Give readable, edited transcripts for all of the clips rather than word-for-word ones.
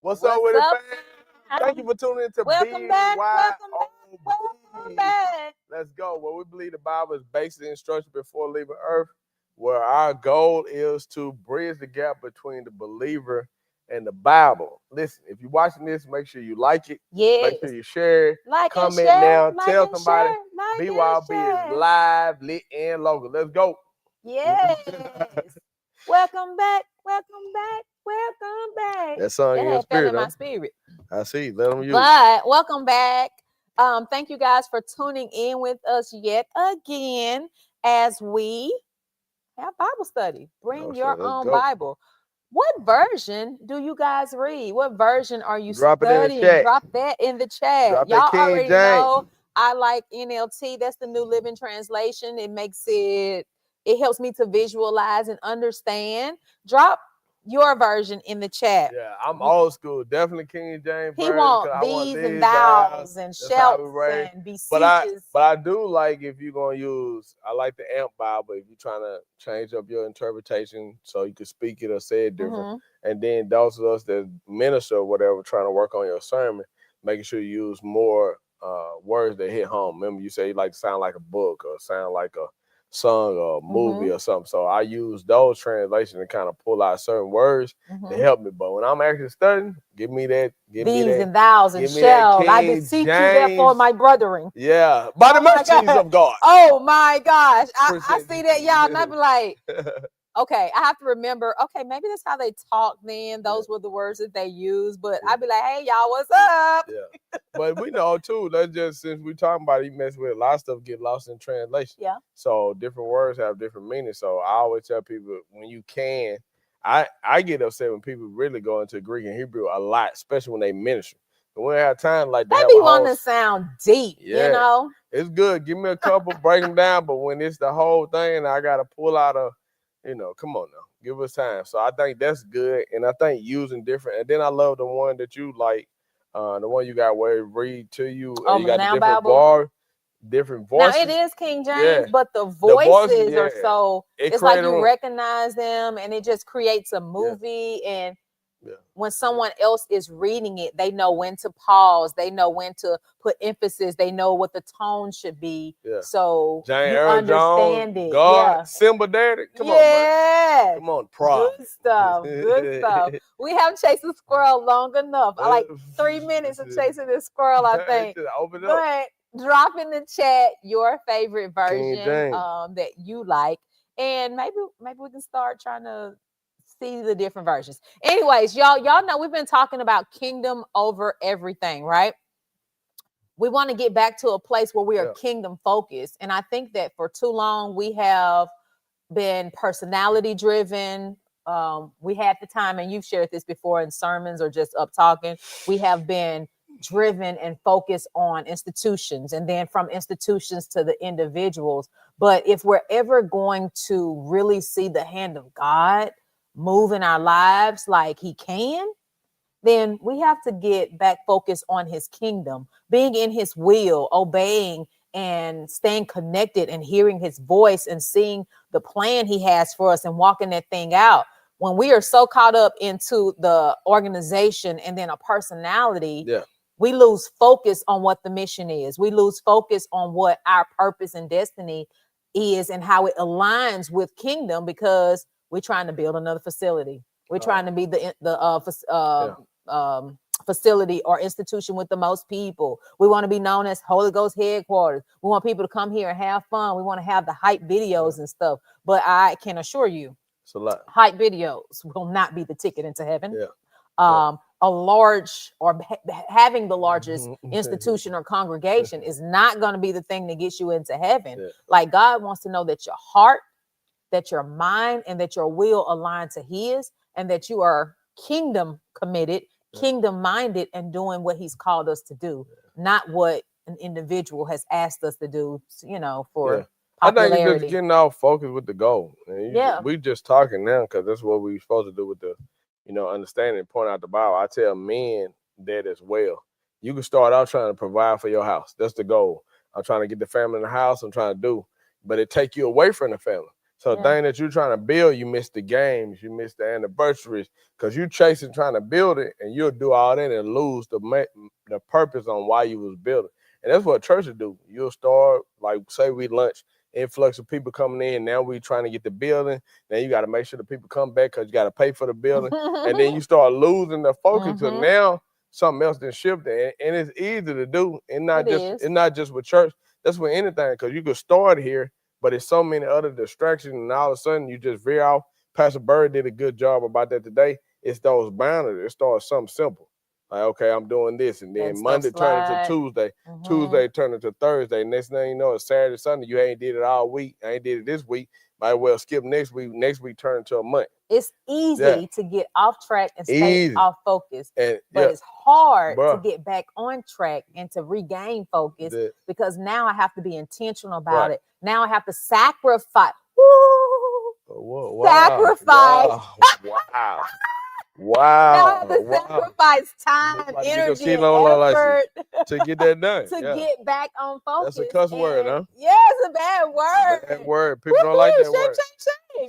What's up with it, up? fam? Thank you for tuning in to Welcome back. B.Y.O.B. Welcome back. Let's go. Where we believe the Bible is basic instruction before leaving earth, where our goal is to bridge the gap between the believer and the Bible. Listen, if you're watching this, make sure you like it. Yes. Make sure you share it. Like comment and share, now. like Tell and somebody. share, like B.Y.O.B. and share. is live, lit, and local. Let's go. Yes. Welcome back. Welcome back. Welcome back. That song in your That fell spirit, in huh? my spirit. I see. Let them use. But welcome back. Thank you guys for tuning in with us yet again as we have Bible study. Bring your own Bible. What version do you guys read? What version are you studying? Drop that in the chat. Y'all already know I like NLT. That's the New Living Translation. It makes it helps me to visualize and understand. Drop your version in the chat. Yeah, I'm old school. Definitely King James. He wants these and thous and shouts and beseeches. But I do like if you're gonna use. I like the AMP Bible if you're trying to change up your interpretation so you can speak it or say it different. And then those of us that minister or whatever trying to work on your sermon, making sure you use more words that hit home. Remember, you say you like to sound like a book or sound like a song or a movie or something. So I use those translations to kind of pull out certain words to help me. But when I'm actually studying, give me that. These and thous and shall. I beseech you therefore, my brethren. Yeah. By the mercies of God. Oh my gosh. I see that, y'all. And I be like, okay, I have to remember, okay, maybe that's how they talk then. Those were the words that they used. But I'd be like, hey, y'all, what's up? Yeah. But we know, too, that's just since we talking about it, you mess with a lot of stuff get lost in translation. Yeah. So different words have different meanings. So I always tell people, when you can, I get upset when people really go into Greek and Hebrew a lot, especially when they minister. But we don't have time like that. They be wanting to sound deep, you know? It's good. Give me a couple, break them down. But when it's the whole thing, I got to pull out a, come on now, give us time. So I think that's good. And I think using different, and then I love the one that you like, the one you got where it read to you. Oh, you got the different bar, different voices. Now it is King James, but the voices are so, it's like you recognize them and it just creates a movie. And when someone else is reading it, they know when to pause. They know when to put emphasis. They know what the tone should be. So you understand it. God, Simba Daddy. Come on, man. Come on, prop. Good stuff. Good stuff. We haven't chased a squirrel long enough. I like 3 minutes of chasing this squirrel, I think. Open it up. But drop in the chat your favorite version that you like. And maybe we can start trying to see the different versions. Anyways, y'all know we've been talking about kingdom over everything, right? We want to get back to a place where we are kingdom focused. And I think that for too long we have been personality driven. We had the time, and you've shared this before in sermons or just up talking, we have been driven and focused on institutions, and then from institutions to the individuals. But if we're ever going to really see the hand of God move in our lives like he can, then we have to get back focused on his kingdom, being in his will, obeying and staying connected and hearing his voice and seeing the plan he has for us and walking that thing out. When we are so caught up into the organization and then a personality, we lose focus on what the mission is. We lose focus on what our purpose and destiny is and how it aligns with kingdom, because we're trying to build another facility. We're trying to be the facility or institution with the most people. We want to be known as Holy Ghost headquarters. We want people to come here and have fun. We want to have the hype videos and stuff. But I can assure you, hype videos will not be the ticket into heaven. A large or having the largest institution or congregation is not going to be the thing that gets you into heaven. Like, God wants to know that your heart, that your mind, and that your will align to his, and that you are kingdom committed, kingdom minded, and doing what he's called us to do, not what an individual has asked us to do, for popularity. I think you're just getting off focus with the goal. And we just talking now because that's what we're supposed to do with the, understanding and point out the Bible. I tell men that as well. You can start out trying to provide for your house. That's the goal. I'm trying to get the family in the house. I'm trying to do, but it take you away from the family. So the thing that you're trying to build, you miss the games, you miss the anniversaries, because you chasing trying to build it, and you'll do all that and lose the purpose on why you was building. And that's what churches do. You'll start, like, say we lunch, influx of people coming in. Now we trying to get the building. Then you got to make sure the people come back because you got to pay for the building. And then you start losing the focus. So now something else then shifted. And it's easy to do. And it's not just with church. That's with anything, because you could start here, but it's so many other distractions, and all of a sudden you just veer off. Pastor Bird did a good job about that today. It's those boundaries. It starts something simple. Like, okay, I'm doing this, and then Monday turn into Tuesday, Tuesday turn into Thursday. Next thing you know, it's Saturday, Sunday. You ain't did it all week. I ain't did it this week. Might well skip next week. Next week turn into a month. It's easy to get off track and stay off focus, but it's hard to get back on track and to regain focus because now I have to be intentional about it. Now I have to sacrifice. Woo! Sacrifice. Wow. Now to sacrifice time, energy, and effort to get that done. Get back on focus. That's a cuss word, huh? Yeah, it's a bad word. Bad word. People don't like that word.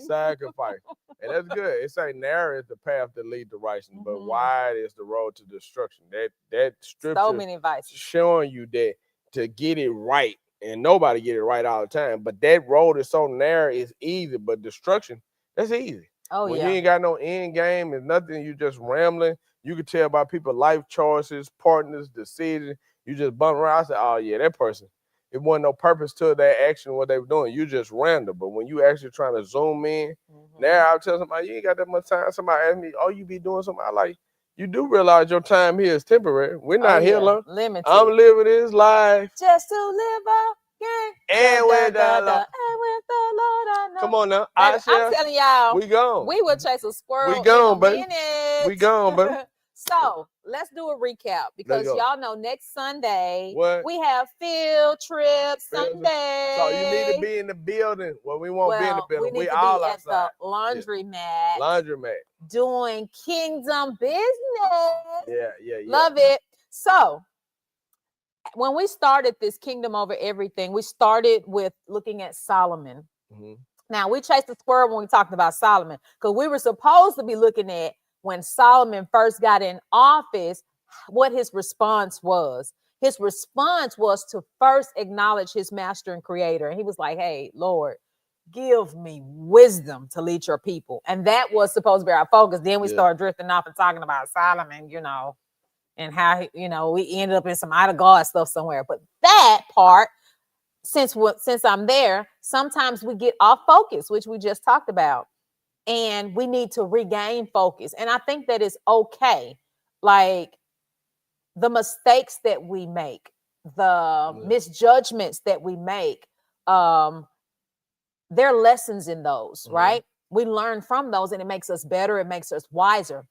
Sacrifice. And that's good. It say narrow is the path that leads to righteousness, but wide is the road to destruction. That scripture so many advices showing you that to get it right, and nobody get it right all the time, but that road is so narrow, it's easy, but destruction, that's easy. When you ain't got no end game, it's nothing, you just rambling. You can tell by people's life choices, partners, decisions. You just bump around. I said, oh yeah, that person. It wasn't no purpose to their action, what they were doing. You just random. But when you actually trying to zoom in, now I'll tell somebody, you ain't got that much time. Somebody ask me, oh, you be doing something. I like, you do realize your time here is temporary. We're not here long. Limited. I'm living this life. Just to live again. And with the Lord. I know. Come on now. I'm telling y'all, we gone. We would chase a squirrel. We gone, baby. We gone, baby. So let's do a recap because y'all know next Sunday we have field trip Sunday. So you need to be in the building. Well, we won't be in the building. We need to all be outside. At the laundromat. Laundromat. Doing kingdom business. Yeah. Love it. So when we started this kingdom over everything, we started with looking at Solomon. Now we chased the squirrel when we talked about Solomon because we were supposed to be looking at when Solomon first got in office, what his response was. His response was to first acknowledge his master and creator. And he was like, hey, Lord, give me wisdom to lead your people. And that was supposed to be our focus. Then we started drifting off and talking about Solomon, and how, we ended up in some out of God stuff somewhere. But that part, since I'm there, sometimes we get off focus, which we just talked about. And we need to regain focus. And I think that is okay. Like the mistakes that we make, the misjudgments that we make, there are lessons in those, right? We learn from those and it makes us better. It makes us wiser.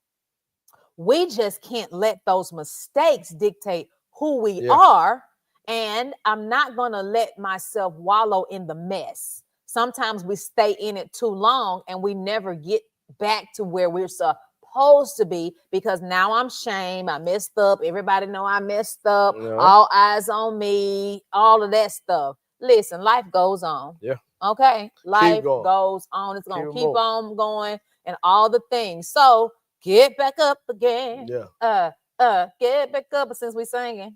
We just can't let those mistakes dictate who we are. And I'm not going to let myself wallow in the mess. Sometimes we stay in it too long and we never get back to where we're supposed to be because now I'm shamed. I messed up. Everybody know I messed up. All eyes on me. All of that stuff. Listen, life goes on. Yeah. Okay. Life goes on. It's going to keep on going and all the things. So get back up again. Yeah. Get back up since we singing.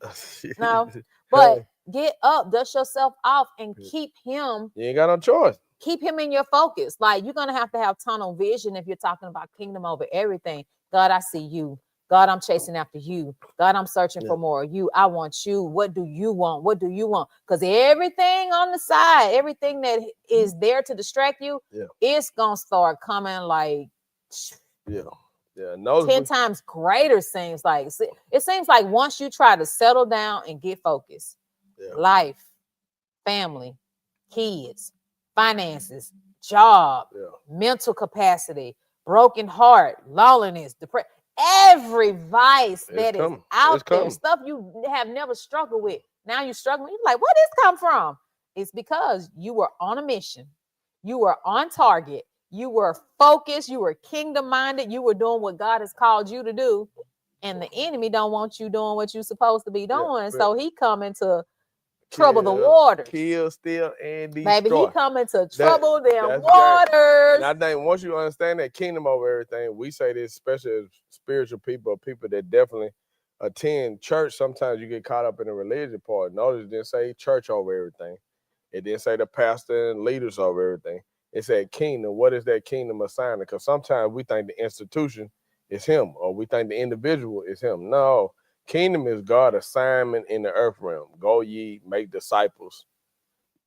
No. But get up, dust yourself off, and keep him. You ain't got no choice. Keep him in your focus. Like you're gonna have tunnel vision if you're talking about kingdom over everything. God, I see you. God, I'm chasing after you. God, I'm searching for more of you. I want you. What do you want? What do you want? Because everything on the side, everything that is there to distract you, it's gonna start coming like 10 times greater. Seems like it seems like once you try to settle down and get focused, life, family, kids, finances, job, mental capacity, broken heart, loneliness, depression, every vice that is out there, stuff you have never struggled with. Now you're struggling. You're like, where did this come from? It's because you were on a mission. You were on target. You were focused. You were kingdom minded. You were doing what God has called you to do. And the enemy don't want you doing what you're supposed to be doing. So he coming to trouble the waters. Kill, steal, and destroy. Baby, he coming to trouble them waters. And I think once you understand that kingdom over everything, we say this, especially as spiritual people that definitely attend church. Sometimes you get caught up in the religion part. Notice it didn't say church over everything. It didn't say the pastor and leaders over everything. It said kingdom. What is that kingdom assignment? Because sometimes we think the institution is him, or we think the individual is him. No. Kingdom is God's assignment in the earth realm. Go ye, make disciples.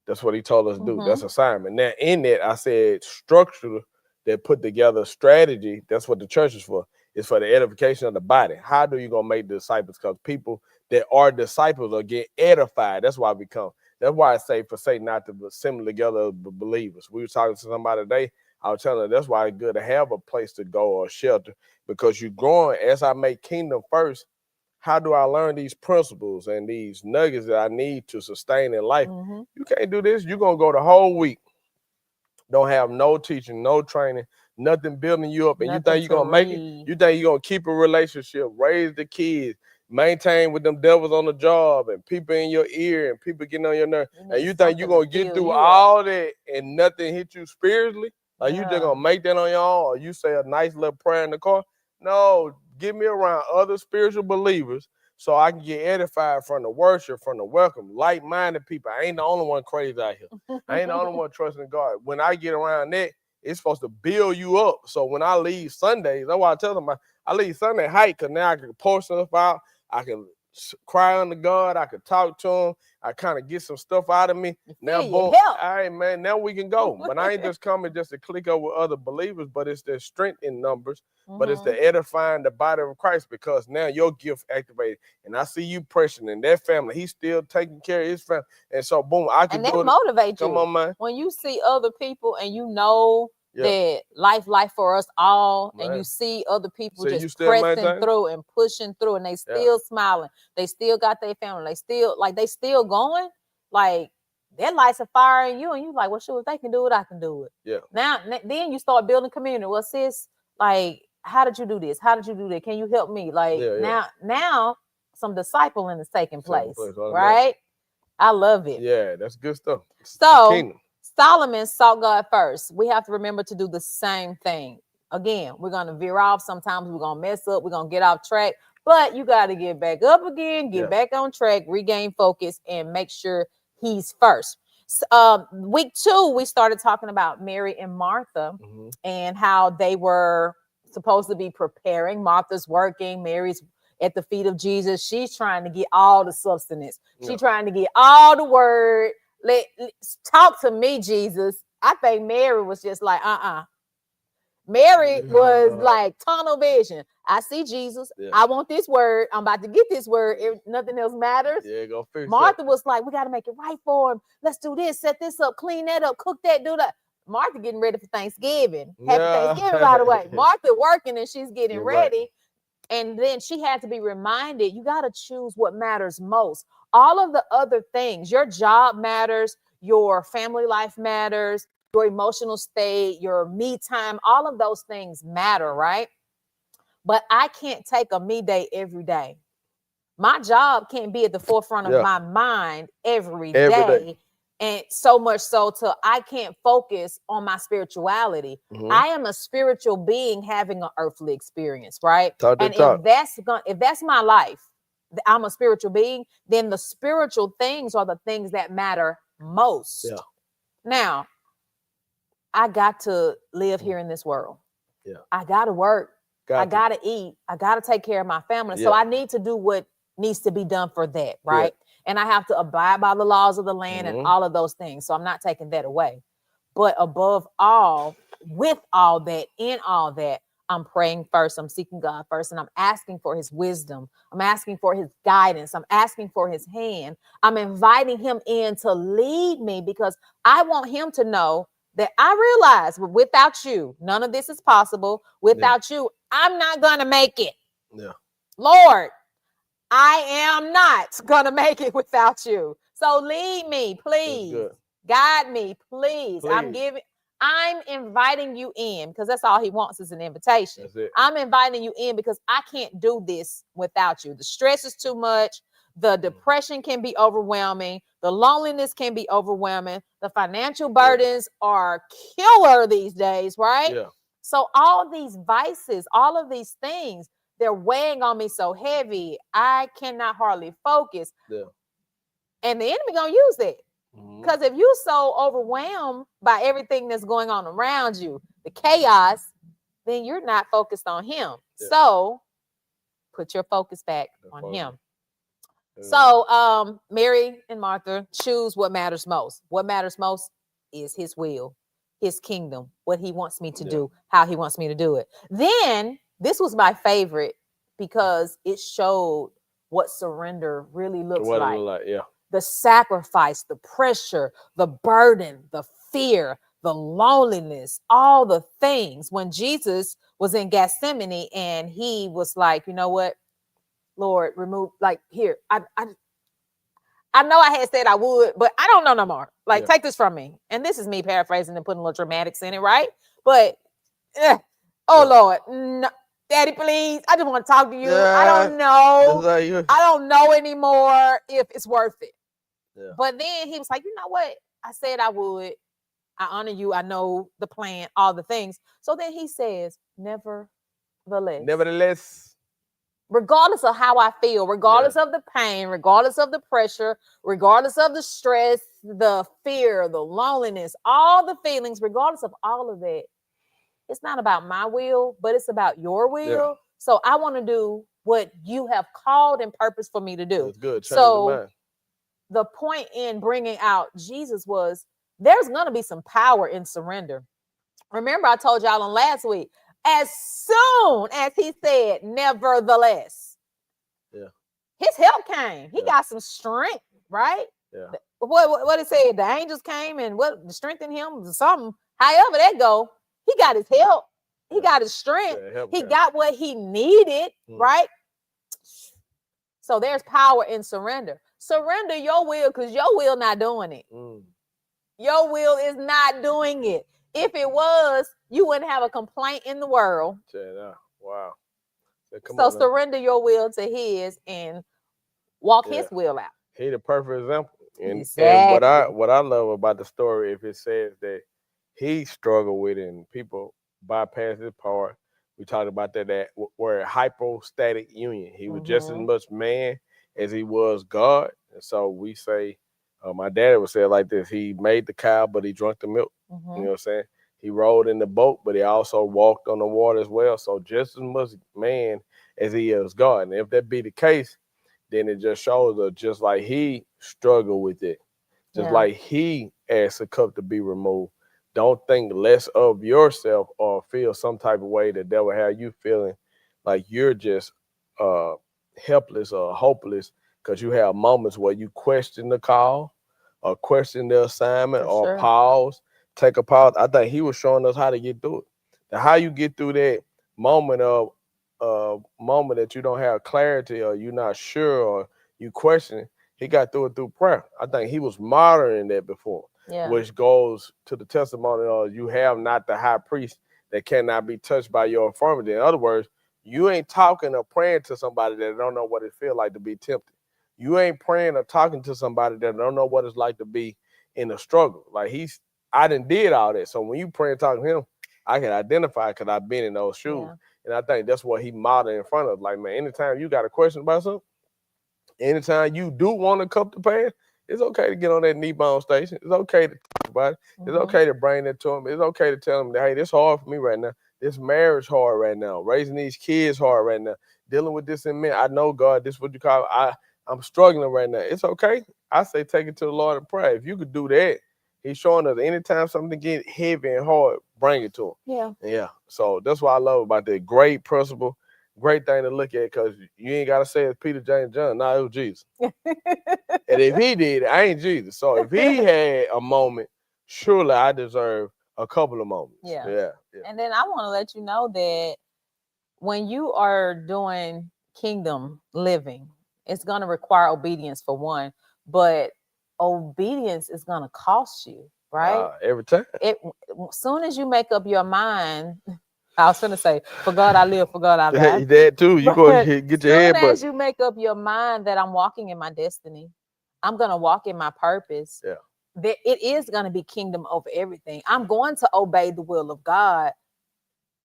That's what he told us to do. That's assignment. Now, in that, I said structure that put together strategy. That's what the church is for. It's for the edification of the body. How do you going to make disciples? Because people that are disciples are get edified. That's why we come. That's why I say forsake not to assemble together believers. We were talking to somebody today. I was telling them that's why it's good to have a place to go or a shelter, because you're growing. As I make kingdom first, how do I learn these principles and these nuggets that I need to sustain in life? You can't do this. You're going to go the whole week. Don't have no teaching, no training, nothing building you up. And you think you're going to make it? You think you're going to keep a relationship, raise the kids, maintain with them devils on the job and people in your ear and people getting on your nerve. And you think you're going to get through all that and nothing hit you spiritually? Are you just going to make that on your own? Or you say a nice little prayer in the car? No. Get me around other spiritual believers so I can get edified from the worship, from the welcome, like-minded people. I ain't the only one crazy out here. I ain't the only one trusting God. When I get around that, it's supposed to build you up. So when I leave Sundays, that's why I tell them I leave Sunday hype, because now I can pour stuff out. I can cry unto God. I can talk to him. I kind of get some stuff out of me. Now, boom, all right, man, now we can go. But I ain't just coming just to click up with other believers, but it's the strength in numbers, but it's the edifying the body of Christ, because now your gift activated. And I see you pressing in that family. He's still taking care of his family. And so, boom, I can do it. And that motivates you. Come on, man. When you see other people and you know that life for us all, and you see other people just pressing through and pushing through, and they still smiling, they still got their family, they still going, like that lights a fire in you, and you like, well, sure, if they can do it, I can do it. Yeah. Now then you start building community. Well, sis, like, how did you do this? How did you do that? Can you help me? Like now some discipling is taking place, right? I love it. Yeah, that's good stuff. So Solomon sought God first. We have to remember to do the same thing. Again, we're going to veer off. Sometimes we're going to mess up. We're going to get off track. But you got to get back up again, get back on track, regain focus, and make sure he's first. Week 2, we started talking about Mary and Martha and how they were supposed to be preparing. Martha's working. Mary's at the feet of Jesus. She's trying to get all the sustenance. She's trying to get all the word. Talk to me, Jesus. I think Mary was just like, Mary was like tunnel vision. I see Jesus. I want this word. I'm about to get this word. If nothing else matters. Go fix Martha was like, we got to make it right for him. Let's do this, set this up, clean that up, cook that, do that. Martha getting ready for Thanksgiving. Happy Thanksgiving, by the way. Martha working and she's getting ready. Right. And then she had to be reminded, you got to choose what matters most. All of the other things, your job matters, your family life matters, your emotional state, your me time, all of those things matter, right? But I can't take a me day every day. My job can't be at the forefront of my mind every day. And so much so till I can't focus on my spirituality. I am a spiritual being having an earthly experience, right? If that's my life, I'm a spiritual being, then the spiritual things are the things that matter most. Now, I got to live here in this world. I got to work. I got to eat. I got to take care of my family. So I need to do what needs to be done for that, right? And I have to abide by the laws of the land and all of those things. So I'm not taking that away. But above all, with all that, in all that, I'm praying first. I'm seeking God first. And I'm asking for his wisdom. I'm asking for his guidance. I'm asking for his hand. I'm inviting him in to lead me, because I want him to know that I realize without you, none of this is possible. Without you, I'm not going to make it. Lord, I am not going to make it without you. So So lead me, please. Guide me, please. I'm inviting you in because that's all he wants is an invitation. That's it. I'm inviting you in because I can't do this without you. The stress is too much. The depression can be overwhelming. The loneliness can be overwhelming. The financial burdens are killer these days, right? Yeah. So all these vices, all of these things, they're weighing on me so heavy. I cannot hardly focus. Yeah. And the enemy gonna use that. Because if you're so overwhelmed by everything that's going on around you, the chaos, then you're not focused on him. Yeah. So put your focus back on him. Yeah. So Mary and Martha choose what matters most. What matters most is his will, his kingdom, what he wants me to do, how he wants me to do it. Then this was my favorite because it showed what surrender really looks like. Yeah. The sacrifice, the pressure, the burden, the fear, the loneliness, all the things. When Jesus was in Gethsemane and he was like, you know what, Lord, remove, like, here, I know I had said I would, but I don't know no more. Like, take this from me. And this is me paraphrasing and putting a little dramatics in it, right? But, Lord, no, Daddy, please, I just want to talk to you. I don't know. I don't know anymore if it's worth it. Yeah. But then he was like, you know what? I said I would. I honor you. I know the plan, all the things. So then he says, nevertheless. Regardless of how I feel, regardless of the pain, regardless of the pressure, regardless of the stress, the fear, the loneliness, all the feelings, regardless of all of that, it's not about my will, but it's about your will. Yeah. So I want to do what you have called and purposed for me to do. That's good. So the point in bringing out Jesus was there's going to be some power in surrender. Remember, I told y'all on last week, as soon as he said, nevertheless, his help came. He got some strength, right? Yeah. What it said, the angels came and strengthened him, something. However that go, he got his help. He got his strength. He got what he needed, right? So there's power in surrender. Surrender your will because your will not doing it. Your will is not doing it. If it was, you wouldn't have a complaint in the world. Wow. So surrender your will to his and walk his will out. He the perfect example. And what I love about the story, if it says that he struggled with it and people bypass this part, we talked about that where hypostatic union. He was just as much man as he was God. And so we say, my daddy would say it like this: he made the cow, but he drank the milk. You know what I'm saying? He rode in the boat, but he also walked on the water as well. So just as much man as he is God. And if that be the case, then it just shows us just like he struggled with it, just like he asked a cup to be removed. Don't think less of yourself or feel some type of way that will have you feeling like you're just helpless or hopeless because you have moments where you question the call or question the assignment or pause, take a pause. I think he was showing us how to get through it. Now, how you get through that moment that you don't have clarity or you're not sure or you question, he got through it through prayer. I think he was modeling that before. Which goes to the testimony of you have not the high priest that cannot be touched by your infirmity. In other words, you ain't talking or praying to somebody that don't know what it feels like to be tempted. You ain't praying or talking to somebody that don't know what it's like to be in a struggle. Like I done did all that. So when you pray and talk to him, I can identify because I've been in those shoes. Yeah. And I think that's what he modeled in front of. Like, man, anytime you got a question about something, anytime you do want a cup to pass, it's okay to get on that knee bone station. It's okay to talk about it. It's okay to bring that to him. It's okay to tell him that, hey, this hard for me right now. This marriage hard right now. Raising these kids hard right now. Dealing with this in me. I know, God, this is what you call it. I'm struggling right now. It's okay. I say take it to the Lord and pray. If you could do that, he's showing us anytime something gets heavy and hard, bring it to him. Yeah. So that's what I love about that. Great principle. Great thing to look at because you ain't got to say it's Peter, James, John. No, it was Jesus. And if he did it, I ain't Jesus. So if he had a moment, surely I deserve a couple of moments. Yeah. And then I want to let you know that when you are doing kingdom living, it's going to require obedience for one, but obedience is gonna cost you, right? Every time. As soon as you make up your mind, I was gonna say, for God I live, for God I die. That too. You go get your head. As soon as you make up your mind that I'm walking in my destiny, I'm gonna walk in my purpose. Yeah. That it is gonna be kingdom over everything. I'm going to obey the will of God.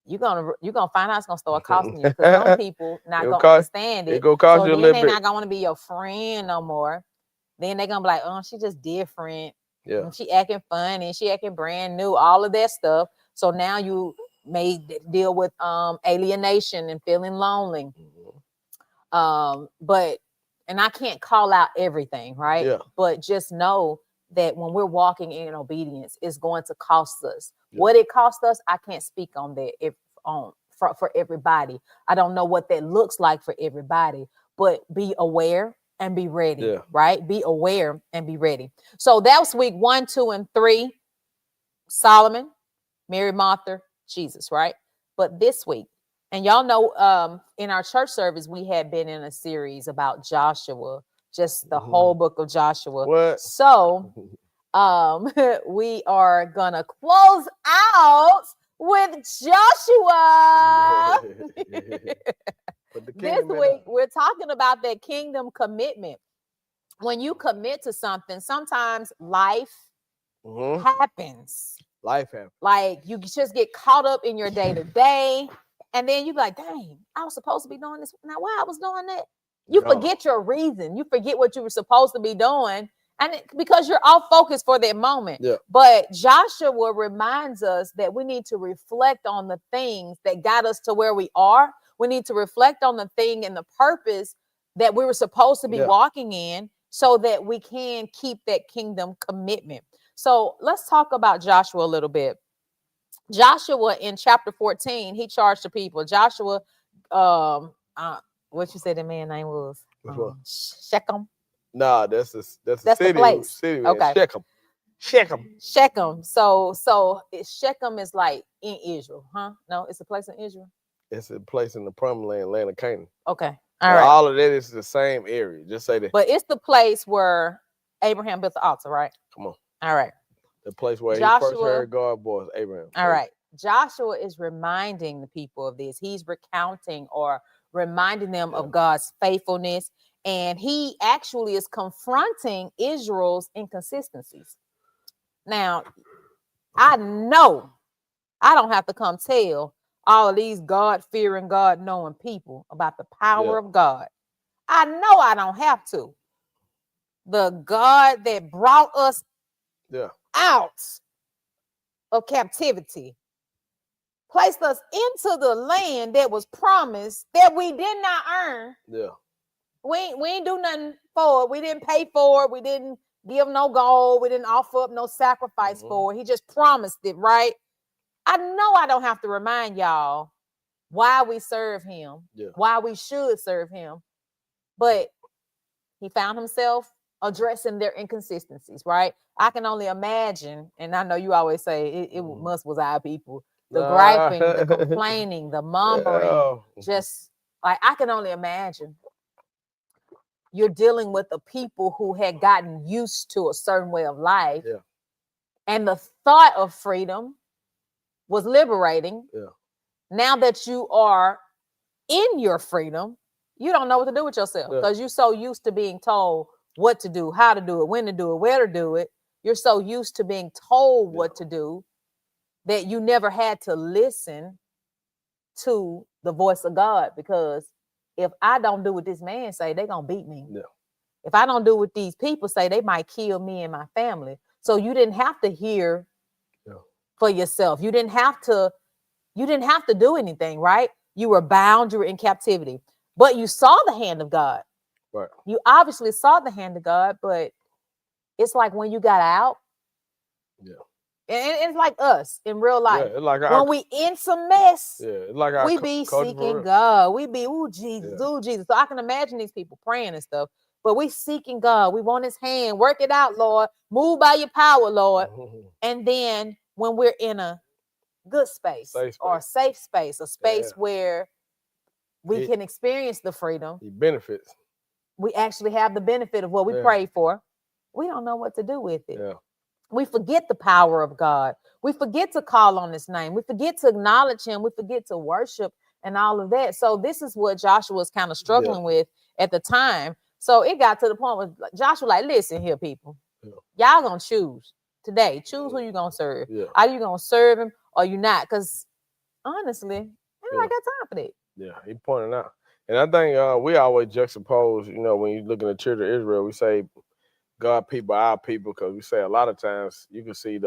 You're gonna find out it's gonna start costing you because some people not gonna understand it. It's gonna cost you a little bit. They're not gonna want to be your friend no more. Then they're gonna be like, oh, she just different. Yeah. She acting funny, she acting brand new, all of that stuff. So now you may deal with alienation and feeling lonely. But I can't call out everything, right? Yeah. But just know that when we're walking in obedience, it's going to cost us. Yeah. What it costs us, I can't speak on that for everybody. I don't know what that looks like for everybody, but be aware and be ready, yeah. Right? Be aware and be ready. So that was week 1, 2, and 3. Solomon, Mary, Martha, Jesus, right? But this week, and y'all know in our church service, we had been in a series about Joshua, just the whole book of Joshua. What? So we are gonna close out with Joshua. This week, we're talking about that kingdom commitment. When you commit to something, sometimes life happens. Life happens. Like you just get caught up in your day-to-day, and then you be like, dang, I was supposed to be doing this. Now, why I was doing that? You forget your reason. You forget what you were supposed to be doing. And because you're off focus for that moment. Yeah. But Joshua reminds us that we need to reflect on the things that got us to where we are. We need to reflect on the thing and the purpose that we were supposed to be walking in so that we can keep that kingdom commitment. So let's talk about Joshua a little bit. Joshua in chapter 14, he charged the people. Joshua, what you said the man's name was? Shechem. Nah, that's the city. The place. City, okay. Shechem. So Shechem is like in Israel, huh? No, it's a place in Israel. It's a place in the promised land of Canaan. Okay. All right. All of that is the same area. Just say that. But it's the place where Abraham built the altar, right? Come on. All right. The place where Joshua, he first heard God was Abraham. All right. Joshua is reminding the people of this. He's recounting or reminding them of God's faithfulness. And he actually is confronting Israel's inconsistencies. Now, I know I don't have to come tell all of these God-fearing, God-knowing people about the power of God. I know I don't have to. The God that brought us out of captivity placed us into the land that was promised that we did not earn. Yeah. We ain't do nothing for it. We didn't pay for it. We didn't give no gold. We didn't offer up no sacrifice for it. He just promised it, right? I know I don't have to remind y'all why we serve him, why we should serve him. But he found himself addressing their inconsistencies, right? I can only imagine, and I know you always say it was our people. The griping, the complaining, the mumbling, just like I can only imagine. You're dealing with the people who had gotten used to a certain way of life. Yeah. And the thought of freedom was liberating. Yeah. Now that you are in your freedom, you don't know what to do with yourself because you're so used to being told what to do, how to do it, when to do it, where to do it. You're so used to being told what to do that you never had to listen to the voice of God, because if I don't do what this man say, they're going to beat me. Yeah. If I don't do what these people say, they might kill me and my family. So you didn't have to hear for yourself. You didn't have to do anything, right? You were bound, you were in captivity, but you saw the hand of God. Right. You obviously saw the hand of God, but it's like when you got out. Yeah. And it's like us in real life. Yeah, like when we in some mess, it's like we be seeking God. We be, Jesus. So I can imagine these people praying and stuff, but we seeking God. We want his hand. Work it out, Lord. Move by your power, Lord. And then when we're in a good space, or a safe space, a space where we can experience the freedom, the benefits. We actually have the benefit of what we prayed for. we don't know what to do with it. Yeah. We forget the power of God. We forget to call on his name. We forget to acknowledge him. We forget to worship and all of that. So this is what Joshua was kind of struggling with at the time. So it got to the point where Joshua like, listen here, people. Y'all gonna choose today. Choose who you gonna serve. Are you gonna serve him or you not? Because honestly, I got time for that. Yeah, he pointed out. And I think we always juxtapose, when you look at the children of Israel, we say God people, our people, because we say a lot of times you can see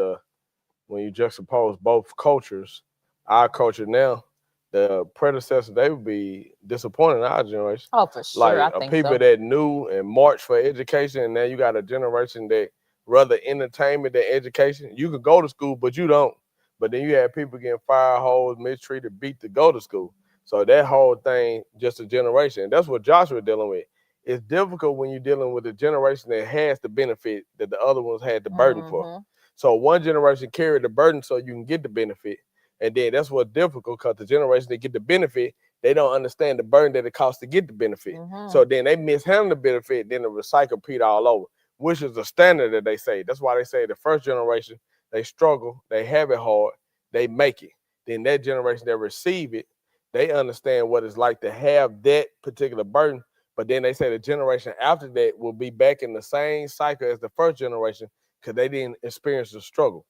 when you juxtapose both cultures, our culture now, the predecessors, they would be disappointed in our generation. Oh, for sure. Like I think people that knew and marched for education, and now you got a generation that rather entertainment than education. You could go to school, but you don't. But then you have people getting fire hosed, mistreated, beat to go to school. So that whole thing, just a generation. That's what Joshua dealing with. It's difficult when you're dealing with a generation that has the benefit that the other ones had the burden for. So one generation carried the burden so you can get the benefit. And then that's what's difficult because the generation that get the benefit, they don't understand the burden that it costs to get the benefit. So then they mishandle the benefit, then the recycle Pete all over, which is the standard that they say. That's why they say the first generation, they struggle, they have it hard, they make it. Then that generation that receive it, they understand what it's like to have that particular burden. But then they say the generation after that will be back in the same cycle as the first generation because they didn't experience the struggle.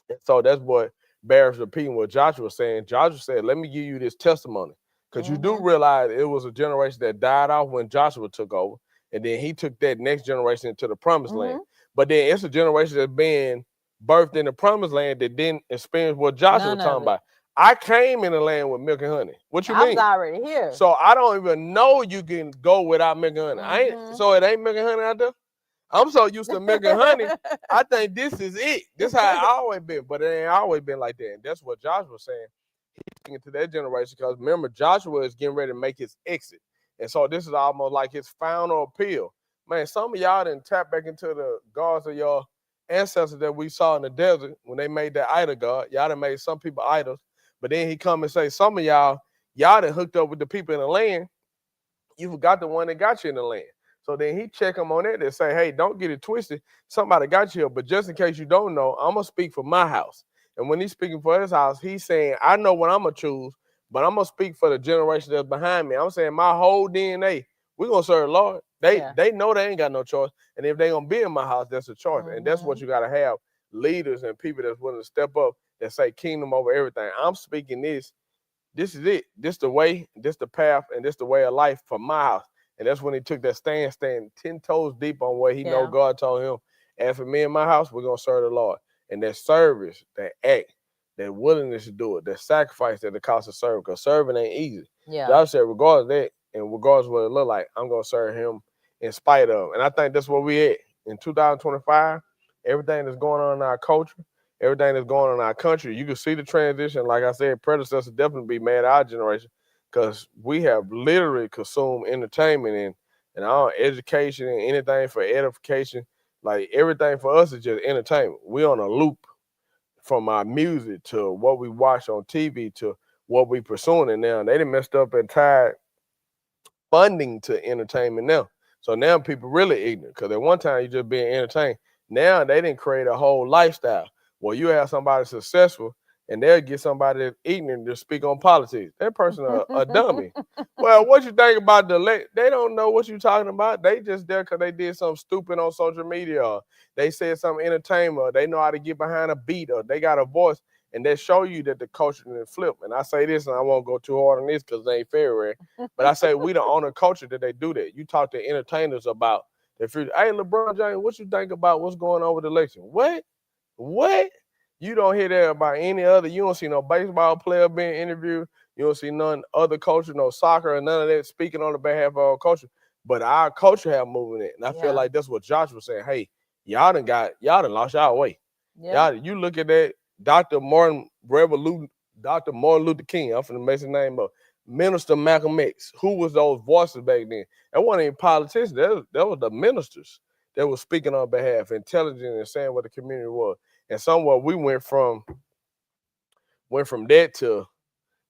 And so that's what bears repeating what Joshua was saying. Joshua said, let me give you this testimony. Because you do realize it was a generation that died off when Joshua took over. And then he took that next generation into the promised land. But then it's a generation that's been birthed in the promised land that didn't experience what Joshua was talking about. I came in the land with milk and honey. What you mean? I was already here. So I don't even know you can go without milk and honey. So it ain't milk and honey out there? I'm so used to milk and honey, I think this is it. This how it always been, but it ain't always been like that. And that's what Joshua was saying. He's thinking to that generation because remember, Joshua is getting ready to make his exit. And so this is almost like his final appeal. Man, some of y'all didn't tap back into the gods of your ancestors that we saw in the desert when they made that idol god. Y'all done made some people idols. But then he come and say, some of y'all done hooked up with the people in the land. You forgot the one that got you in the land. So then he check them on it and say, hey, don't get it twisted. Somebody got you here. But just in case you don't know, I'm going to speak for my house. And when he's speaking for his house, he's saying, I know what I'm going to choose, but I'm going to speak for the generation that's behind me. I'm saying my whole DNA, we're going to serve the Lord. They know they ain't got no choice. And if they're going to be in my house, that's a choice. And that's what you got to have, leaders and people that's willing to step up that say kingdom over everything. I'm speaking this. This is it. This the way, this the path, and this the way of life for my house. And that's when he took that stand 10 toes deep on where he know God told him, and for me and my house, we're going to serve the Lord. And that service, that act, that willingness to do it, that sacrifice that it costs to serve, because serving ain't easy. God said, regardless of that, and regardless of what it look like, I'm going to serve him in spite of. And I think that's where we at. In 2025, everything that's going on in our culture, everything that's going on in our country, you can see the transition. Like I said, predecessors definitely be mad at our generation because we have literally consumed entertainment and our education and anything for edification. Like everything for us is just entertainment. We on a loop from our music to what we watch on TV to what we pursuing. And now they done messed up and tied funding to entertainment now. So now people really ignorant because at one time you just being entertained. Now they didn't create a whole lifestyle. Well, you have somebody successful and they'll get somebody that's ignorant to speak on politics. That person a dummy. Well, what you think about they don't know what you talking about. They just there because they did something stupid on social media or they said something entertainment or they know how to get behind a beat or they got a voice and they show you that the culture didn't flip. And I say this and I won't go too hard on this because it ain't fair, right? But I say we the owner culture that they do that. You talk to entertainers about their future. Hey, LeBron James, what you think about what's going on with the election? What? You don't hear that about any other. You don't see no baseball player being interviewed. You don't see none other culture, no soccer, and none of that speaking on the behalf of our culture. But our culture have moving it. And I feel like that's what Josh was saying. Hey, y'all done lost y'all way. Yeah. You look at that Dr. Martin Luther King. I'm finna make his name up. Minister Malcolm X. Who was those voices back then? That wasn't even politicians. That was the ministers that was speaking on behalf, intelligent and saying what the community was. And somewhere we went from that to,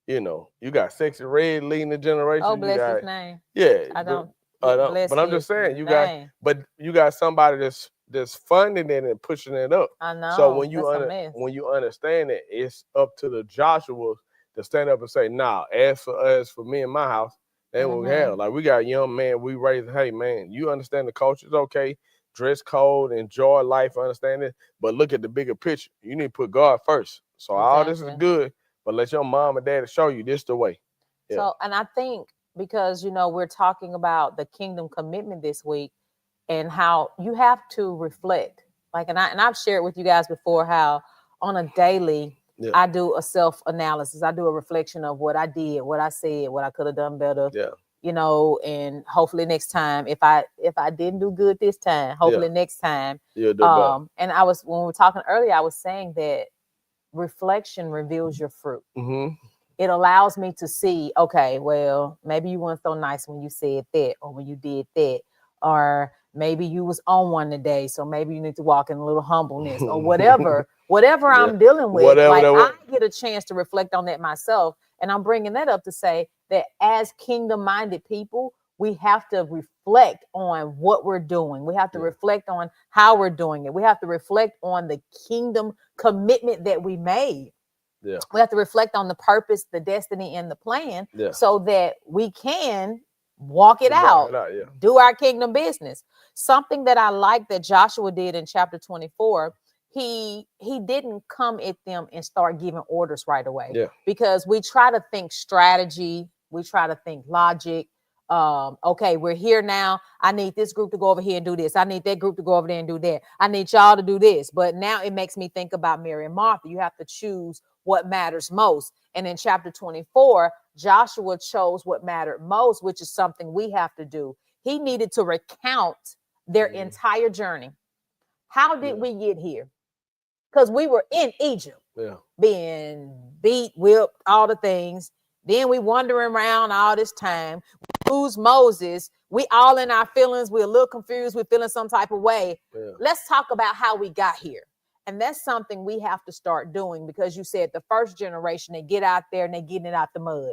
you got Sexy Red leading the generation. Oh, bless his name. Yeah. I don't. But I'm just saying, you got somebody that's funding it and pushing it up. I know. So when you understand it, it's up to the Joshuas to stand up and say, "Nah, as for me and my house, that's what we have. Like we got a young man, we raise. Hey man, you understand the culture? It's okay. Dress code, enjoy life, understand it. But look at the bigger picture. You need to put God first. So all this is good, but let your mom and dad show you this the way." Yeah. So, and I think because we're talking about the kingdom commitment this week, and how you have to reflect. Like, and I've shared with you guys before how on a daily I do a self-analysis. I do a reflection of what I did, what I said, what I could have done better. Yeah. And hopefully next time, if I didn't do good this time, hopefully next time. You'll do better. And when we were talking earlier, I was saying that reflection reveals your fruit. Mm-hmm. It allows me to see, okay, well, maybe you weren't so nice when you said that or when you did that, or maybe you was on one today, so maybe you need to walk in a little humbleness or whatever I'm dealing with. I get a chance to reflect on that myself, and I'm bringing that up to say that as kingdom-minded people, we have to reflect on what we're doing. We have to reflect on how we're doing it. We have to reflect on the kingdom commitment that we made. Yeah. We have to reflect on the purpose, the destiny, and the plan so that we can walk it out, do our kingdom business. Something that I like that Joshua did in chapter 24, he didn't come at them and start giving orders right away. Yeah. Because we try to think strategy, we try to think logic. Okay, we're here now. I need this group to go over here and do this. I need that group to go over there and do that. I need y'all to do this. But now it makes me think about Mary and Martha. You have to choose what matters most. And in chapter 24, Joshua chose what mattered most, which is something we have to do. He needed to recount their entire journey. How did we get here? Because we were in Egypt, being beat, whipped, all the things. Then we wandering around all this time. We lose Moses. We all in our feelings. We're a little confused. We're feeling some type of way. Yeah. Let's talk about how we got here. And that's something we have to start doing, because you said the first generation, they get out there and they getting it out the mud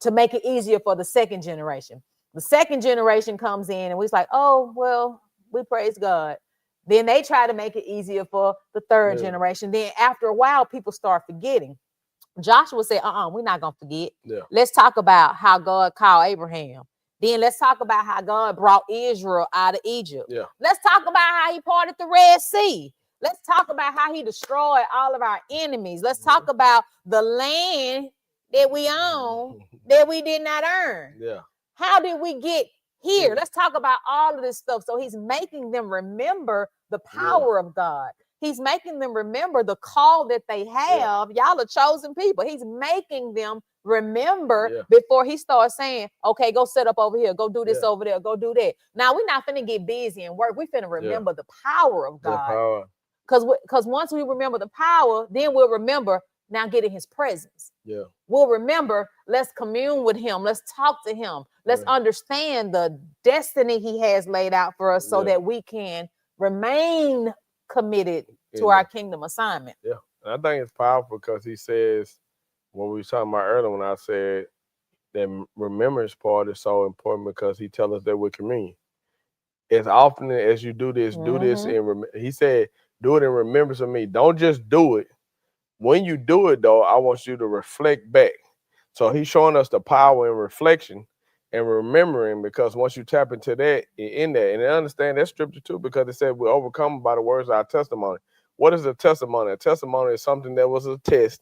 to make it easier for the second generation. The second generation comes in and we're like, oh, well, we praise God. Then they try to make it easier for the third generation. Then after a while, people start forgetting. Joshua said, we're not going to forget. Yeah. Let's talk about how God called Abraham. Then let's talk about how God brought Israel out of Egypt. Yeah. Let's talk about how he parted the Red Sea. Let's talk about how he destroyed all of our enemies. Let's talk about the land that we own that we did not earn. Yeah. How did we get here? Let's talk about all of this stuff. So he's making them remember the power of God. He's making them remember the call that they have. Y'all are chosen people. He's making them remember before he starts saying, okay, go set up over here. Go do this over there. Go do that. Now, we're not finna get busy and work. We're finna remember the power of God. Because once we remember the power, then we'll remember now get in his presence. Yeah. We'll remember, let's commune with him. Let's talk to him. Let's understand the destiny he has laid out for us so that we can remain committed to our kingdom assignment. Yeah. And I think it's powerful because he says, what we were talking about earlier when I said that remembrance part is so important, because he tells us that we're communion. As often as you do this, do this. He said, do it in remembrance of me. Don't just do it. When you do it, though, I want you to reflect back. So he's showing us the power in reflection and remembering, because once you tap into that, in that, and I understand that scripture too, because it said we're overcome by the words of our testimony. What is a testimony? A testimony is something that was a test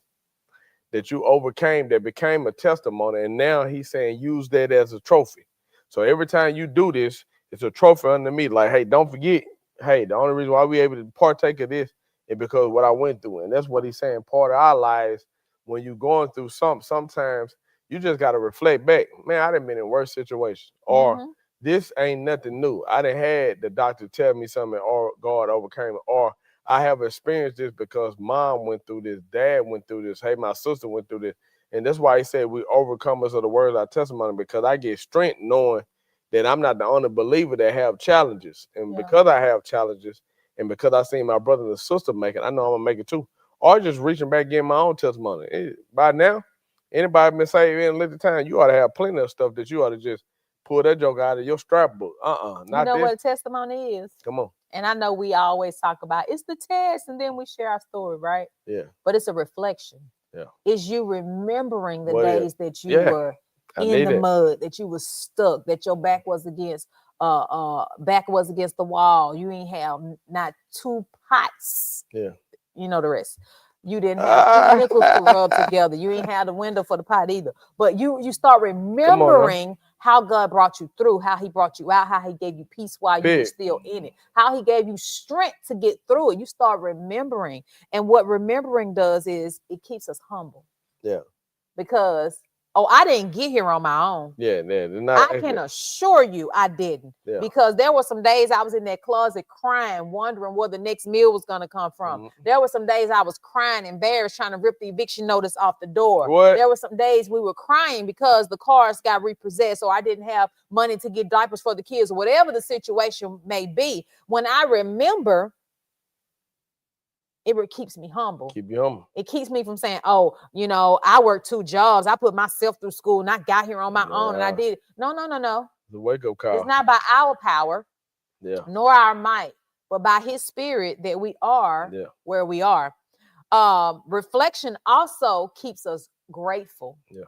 that you overcame, that became a testimony, and now he's saying use that as a trophy. So every time you do this, it's a trophy under me. Like, hey, don't forget, hey, the only reason why we're able to partake of this is because of what I went through. And that's what he's saying. Part of our lives, when you're going through sometimes you just got to reflect back. Man, I done been in worse situations. Or this ain't nothing new. I done had the doctor tell me something, or God overcame it. Or I have experienced this because mom went through this, dad went through this, hey, my sister went through this. And that's why he said we overcomers of the words of our testimony, because I get strength knowing that I'm not the only believer that have challenges. And because I have challenges, and because I seen my brother and sister make it, I know I'm gonna make it too. Or just reaching back, getting my own testimony. By now, anybody been saved in a little time, you ought to have plenty of stuff that you ought to just pull that joke out of your strap book. Not you know this. what a testimony is? Come on. And I know we always talk about it's the test and then we share our story, right? Yeah. But it's a reflection. Yeah. It's you remembering the days that you were in the mud, that you were stuck, that your back was against the wall. You ain't have not 2 pots. Yeah. You know the rest. You didn't have 2 nickels to rub together. You ain't had a window for the pot either. But you start remembering how God brought you through, how he brought you out, how he gave you peace while you were still in it, how he gave you strength to get through it. You start remembering. And what remembering does is it keeps us humble. Yeah. Because I didn't get here on my own. Yeah. I can assure you I didn't. Yeah. Because there were some days I was in that closet crying, wondering where the next meal was going to come from. There were some days I was crying, embarrassed, trying to rip the eviction notice off the door. There were some days we were crying because the cars got repossessed, or I didn't have money to get diapers for the kids, or whatever the situation may be. When I remember, it keeps me humble. Keep you humble. It keeps me from saying, I worked 2 jobs. I put myself through school and I got here on my own and I did it. No. The wake-up call. It's not by our power, nor our might, but by his spirit that we are where we are. Reflection also keeps us grateful. Yeah.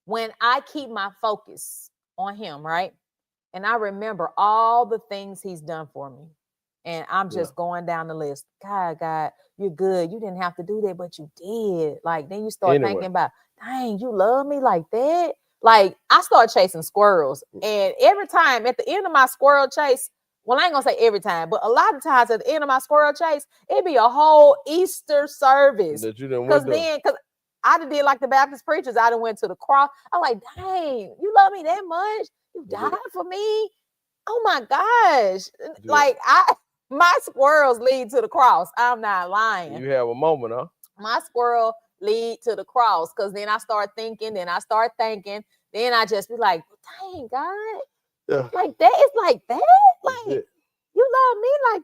When I keep my focus on him, right? And I remember all the things he's done for me. And I'm just going down the list. God, you're good. You didn't have to do that, but you did. Like, then you start thinking about, dang, you love me like that? Like, I start chasing squirrels. And every time at the end of my squirrel chase, well, I ain't gonna say every time, but a lot of times at the end of my squirrel chase, it'd be a whole Easter service. Because I did like the Baptist preachers. I done went to the cross. I'm like, dang, you love me that much? You died for me? Oh my gosh. Like, my squirrels lead to the cross. I'm not lying. You have a moment, huh? My squirrel lead to the cross, because then I start thinking, then I start thinking, then I just be like, dang, God, like that is like that? Like, you love me like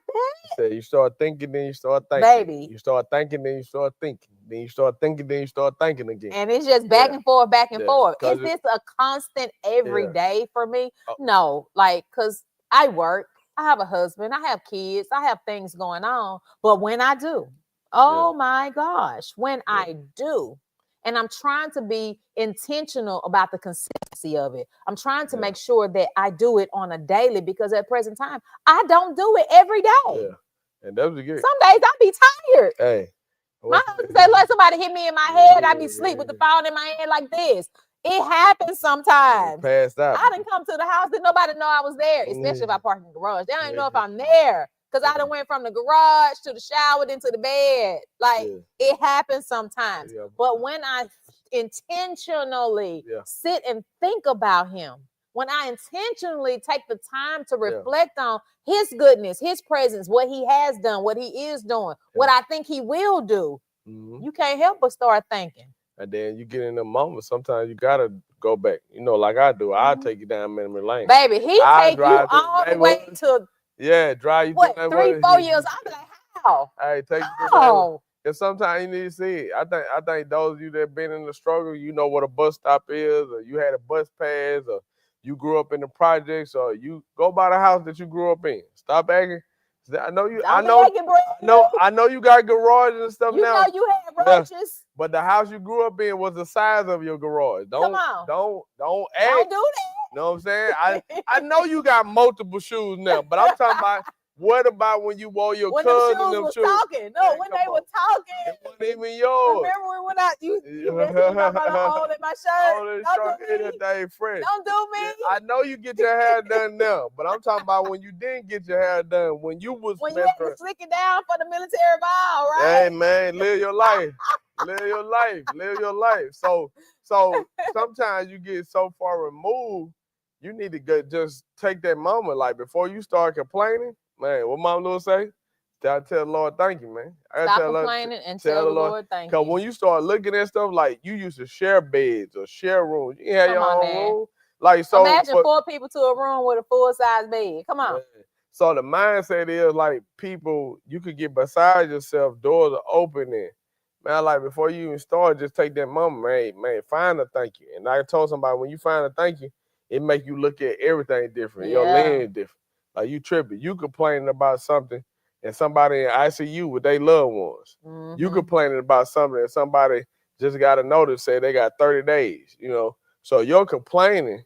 that? You start thinking, then you start thinking. Baby. You start thinking, then you start thinking. Then you start thinking, then you start thinking again. And it's just back and forth, back and forth. Is this a constant every day for me? No, like, because I work. I have a husband, I have kids, I have things going on. But when I do, my gosh, when I do, and I'm trying to be intentional about the consistency of it. I'm trying to make sure that I do it on a daily, because at present time, I don't do it every day. Yeah. And that was good. Some days I be tired. Hey. My husband said, let somebody hit me in my head. I be asleep with the phone in my hand like this. It happens sometimes. Passed out. I didn't come to the house. Didn't nobody know I was there, especially if I park in the garage. They don't even know if I'm there, because I done went from the garage to the shower, then to the bed. Like, it happens sometimes. Yeah. But when I intentionally sit and think about him, when I intentionally take the time to reflect on his goodness, his presence, what he has done, what he is doing, what I think he will do, you can't help but start thinking. And then you get in the moment. Sometimes you gotta go back. You know, like I do. I'll take you down memory lane. Baby, he take you all the way to drive you what, 3-4 years. I'll be like, how? Hey, take you to and sometimes you need to see it. I think those of you that been in the struggle, you know what a bus stop is, or you had a bus pass, or you grew up in the projects, or you go by the house that you grew up in. Stop acting. I know you. I know you got garages and stuff now. You know you had roaches. But the house you grew up in was the size of your garage. Don't act. Don't do that. You know what I'm saying? I know you got multiple shoes now, but I'm talking about, what about when you wore your cousin them shoes? Talking. No, when they were talking. It wasn't even yours. Remember when we went out, you about the hole in my shirt? All this shirt day fresh. Don't do me. I know you get your hair done now, but I'm talking about when you didn't get your hair done, when you was you had to slick it down for the military ball, right? Hey man, live your life. Live your life. Live your life. So sometimes you get so far removed, you need to just take that moment. Like, before you start complaining, man, what Mom Lou say? Tell the Lord thank you, man. Stop complaining and tell the Lord thank you. Because when you start looking at stuff, like, you used to share beds or share rooms. You had your own room. Like, so imagine 4 people to a room with a full-size bed. Come on. Man. So the mindset is, like, people, you could get beside yourself, doors are opening. Man, like, before you even start, just take that moment, man, find a thank you. And I told somebody, when you find a thank you, it make you look at everything different. Your lens different. Like you tripping. You complaining about something and somebody in ICU with their loved ones. You complaining about something and somebody just got a notice say they got 30 days, you know. So you're complaining.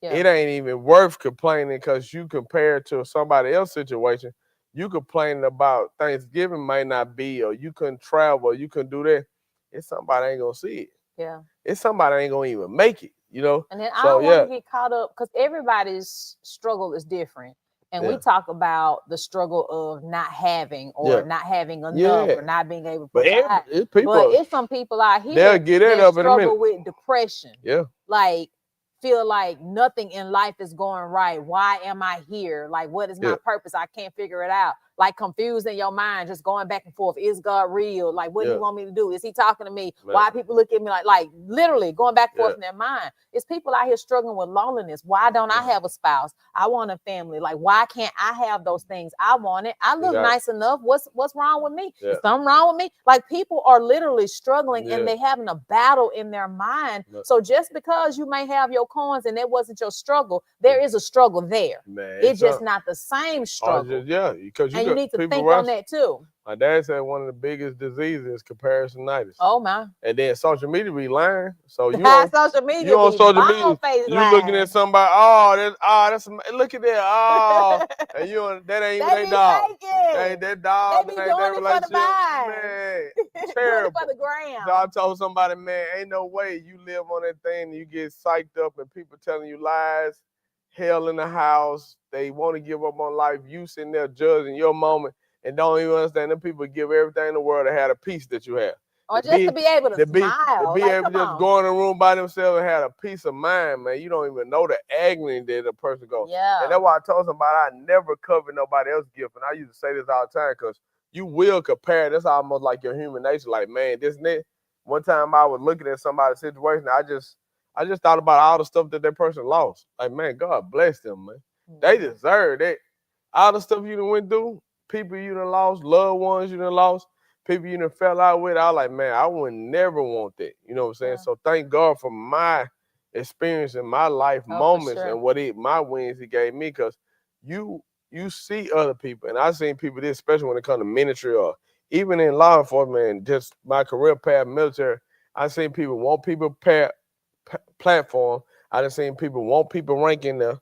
It ain't even worth complaining because you compare it to somebody else's situation. You complaining about Thanksgiving might not be, or you couldn't travel, or you couldn't do that. It's somebody ain't gonna see it. Yeah. It's somebody ain't gonna even make it, you know. And then I don't want to get caught up because everybody's struggle is different. And we talk about the struggle of not having or not having enough or not being able to provide. But it's some people out here that struggle with depression. Yeah. Like, feel like nothing in life is going right. Why am I here? Like, what is my purpose? I can't figure it out. Like, confused in your mind, just going back and forth. Is God real? Like, what do you want me to do? Is he talking to me? Man. Why people look at me like literally going back and forth in their mind? It's people out here struggling with loneliness. Why don't I have a spouse? I want a family. Like, why can't I have those things? I want it. I look nice enough. What's wrong with me? Is something wrong with me? Like, people are literally struggling and they having a battle in their mind. So just because you may have your coins and that wasn't your struggle, there is a struggle there. Man, it's just not the same struggle. Because you need to think on that too. My dad said one of the biggest diseases is comparisonitis. Oh my! And then social media be lying. So you on social media, you looking at somebody. That's look at that. Oh, and that ain't even their dog. That ain't that dog. They be that ain't doing their it relationship. Man, terrible. For the gram. So I told somebody, man, ain't no way you live on that thing and you get psyched up and people telling you lies. Hell in the house. They want to give up on life. You sitting there judging your moment. And don't even understand them people give everything in the world to have a peace that you have. Or just to be able to smile. To be able to just go in a room by themselves and have a peace of mind, man. You don't even know the agony that a person goes. Yeah. And that's why I told somebody I never cover nobody else's gift. And I used to say this all the time because you will compare. That's almost like your human nature. Like, man, this and that. One time I was looking at somebody's situation. I just thought about all the stuff that person lost. Like, man, God bless them, man. They deserve that. All the stuff you done went through. People you done lost, loved ones you done lost, people you done fell out with. I was like, man, I would never want that. You know what I'm saying? So thank God for my experience in my life moments and my wins he gave me, because you see other people, and I've seen people this, especially when it comes to ministry or even in law enforcement and just my career path, military. I've seen people want people platform. I've seen people want people ranking there.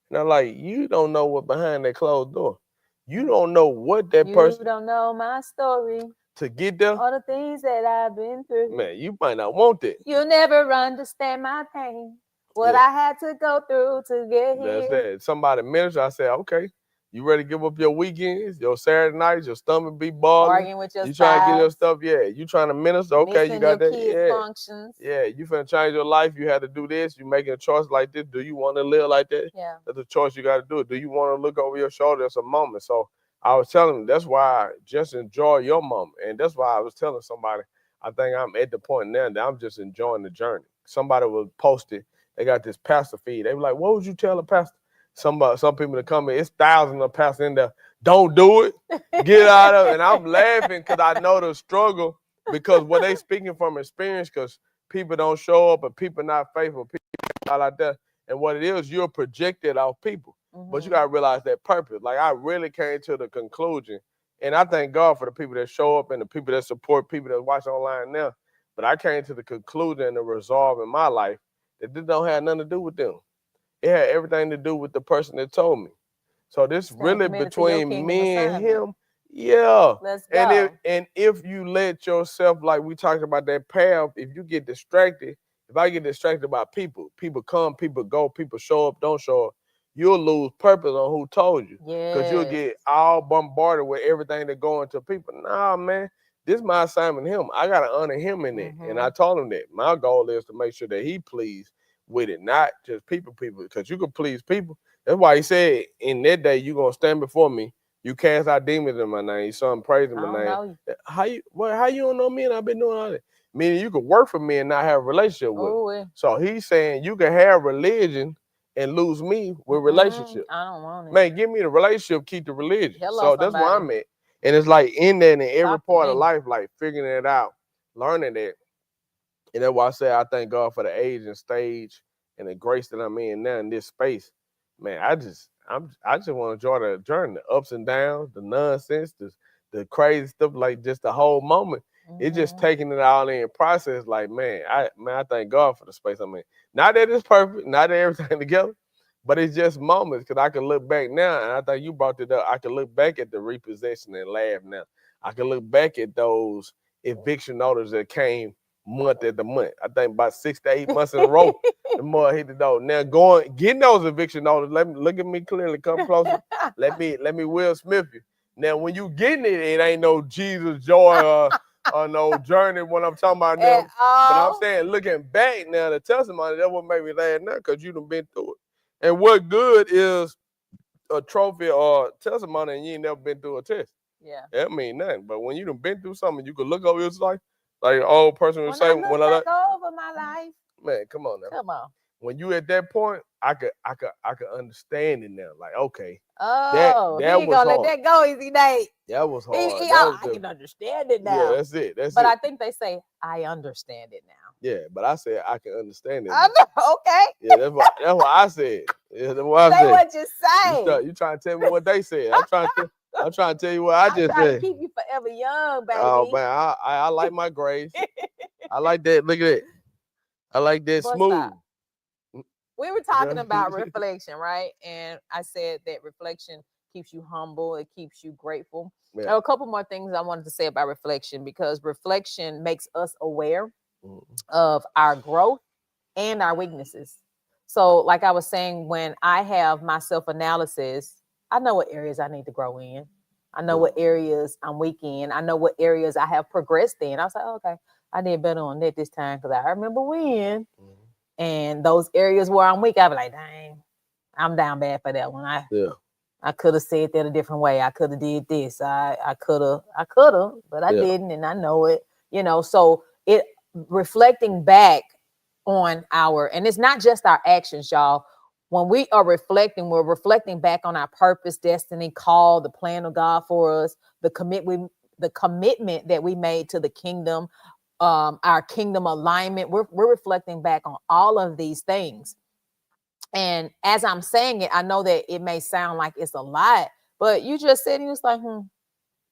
And I'm like, you don't know what behind that closed door. You don't know what that person. You don't know my story. To get there. All the things that I've been through. Man, you might not want that. You never understand my pain. What I had to go through to get here. That's that. Somebody minister, I said, okay, you ready to give up your weekends, your Saturday nights, your stomach be bothering. Arguing with your You trying to get your stuff, you trying to minister, okay, you got your that. Kids functions. Yeah, you finna change your life, you had to do this, you making a choice like this. Do you want to live like that? Yeah. That's a choice you got to do. Do you want to look over your shoulder? It's a moment. So I was telling them, that's why just enjoy your moment. And that's why I was telling somebody, I think I'm at the point now that I'm just enjoying the journey. Somebody was posted, they got this pastor feed. They were like, what would you tell a pastor? Some people that come in, it's thousands of pastors in there. Don't do it. Get out of it. And I'm laughing because I know the struggle, because what they speaking from experience, because people don't show up and people not faithful, people not like that. And what it is, you're projected off people. But you got to realize that purpose. Like, I really came to the conclusion, and I thank God for the people that show up and the people that support, people that watch online now. But I came to the conclusion and the resolve in my life that this don't have nothing to do with them. It had everything to do with the person that told me. So this really between me and him. Yeah. Let's go. And if you let yourself, like we talked about that path, if you get distracted, if I get distracted by people come, people go, people show up, don't show up, you'll lose purpose on who told you. Because you'll get all bombarded with everything that go into people. Nah, man, this is my assignment to him. I got to honor him in it. And I told him that. My goal is to make sure that he pleased with it, not just people, because you can please people. That's why he said, in that day, you're going to stand before me. You cast out demons in my name. You saw him praising my name. How you don't know me and I've been doing all that? Meaning you could work for me and not have a relationship with me. So he's saying you can have religion and lose me with relationship. I don't want it. Man, give me the relationship, keep the religion. So that's where I'm at. And it's like in that, in every part of life, like figuring it out, learning that. And that's why I say I thank God for the age and stage and the grace that I'm in now in this space, man, I just want to enjoy the journey, the ups and downs, the nonsense, the crazy stuff, like just the whole moment. It's just taking it all in process. Like, man, I thank God for the space I'm in. Not that it's perfect, not that everything together, but it's just moments, because I can look back now, and I think you brought it up. I can look back at the repossession and laugh now. I can look back at those eviction notices that came month after month. I think about 6 to 8 months in a row, the more hit the door. Now getting those eviction notices, let me look at me clearly, come closer. let me Will Smith you. Now when you getting it, it ain't no Jesus joy or no journey when I'm talking about now. But I'm saying, looking back now, the testimony, that's what made me laugh now, because you done been through it. And what good is a trophy or testimony and you ain't never been through a test? Yeah. That mean nothing. But when you done been through something, you can look over your life, like an old person would say. When I look over my life. Man, come on now. Come on. When you at that point, I could understand it now. Like, okay. Oh, that he was gonna hard. Let that go, Easy Nate. That was hard. I can understand it now. Yeah, that's it. But I think they say, I understand it now. Yeah, but I said I can understand it. Okay. Yeah, that's what I said. Yeah, that's what I said. Say what you say. You trying to tell me what they said? I'm trying to tell you what I just said. To keep you forever young, baby. Oh man, I like my grace. I like that. Look at that. I like that smooth. We were talking about reflection, right? And I said that reflection keeps you humble. It keeps you grateful. Yeah. There are a couple more things I wanted to say about reflection, because reflection makes us aware of our growth and our weaknesses. So like I was saying, when I have my self-analysis, I know what areas I need to grow in. I know what areas I'm weak in. I know what areas I have progressed in. I was like, okay, I did better on that this time, because I remember when. And those areas where I'm weak, I be like, dang, I'm down bad for that one. I could have said that a different way. I could have did this. I could have, but I didn't, and I know it. So it reflecting back on and it's not just our actions, y'all. When we are reflecting, we're reflecting back on our purpose, destiny, call, the plan of God for us, the commitment that we made to the kingdom, our kingdom alignment. We're reflecting back on all of these things. And as I'm saying it, I know that it may sound like it's a lot, but you just said, you was like,